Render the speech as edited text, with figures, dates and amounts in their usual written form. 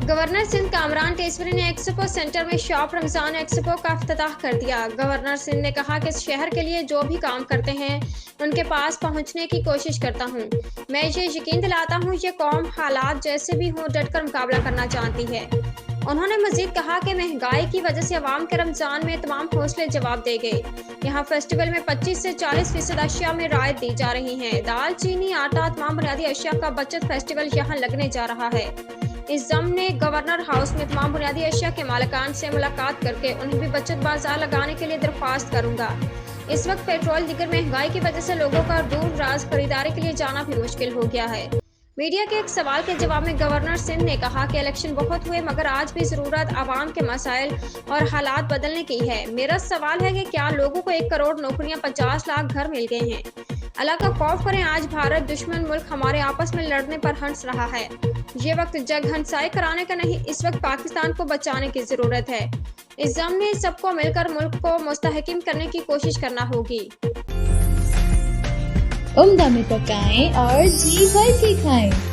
Governor Sindh Kamran टेसवरी ने expo centre में shop Ramzan expo का इफ्तिताह कर दिया। गवर्नर सिंध ने कहा कि इस शहर के लिए जो भी काम करते हैं उनके पास पहुंचने की कोशिश करता हूं। मैं ये यकीन दिलाता हूं ये कौम हालात जैसे भी हों डटकर मुकाबला करना चाहती है। उन्होंने मजीद कहा कि महंगाई की वजह से अवाम के रमजान में तमाम हौसले जवाब दे गए। यहाँ फेस्टिवल में 25 से 40% अशिया में राहत दी जा रही है। दाल, चीनी, आटा, तमाम बुनियादी अशिया का बचत फेस्टिवल यहाँ लगने जा रहा है। इस ज़म्न ने गवर्नर हाउस में तमाम बुनियादी अशिया के मालिकान से मुलाकात करके उन्हें भी बचत बाजार लगाने के लिए दरख्वास्त करूंगा। इस वक्त पेट्रोल दीगर महंगाई की वजह से लोगों का दूर दराज खरीदारी के लिए जाना भी मुश्किल हो गया है। मीडिया के एक सवाल के जवाब में गवर्नर सिंध ने कहा कि इलेक्शन बहुत हुए मगर आज भी ज़रूरत आवाम के मसाइल और हालात बदलने की है। मेरा सवाल है कि क्या लोगों को 1 करोड़ नौकरियां, 50 लाख घर मिल गए हैं? अल्लाह का खौफ करें। आज भारत दुश्मन मुल्क हमारे आपस में लड़ने पर हंस रहा है। ये वक्त जग हंसाई कराने का नहीं, इस वक्त पाकिस्तान को बचाने की जरूरत है। इस ज़म्न में सबको मिलकर मुल्क को मुस्तहकिम करने की कोशिश करना होगी। उम्दा में पकाएं और जी भर के खाएं।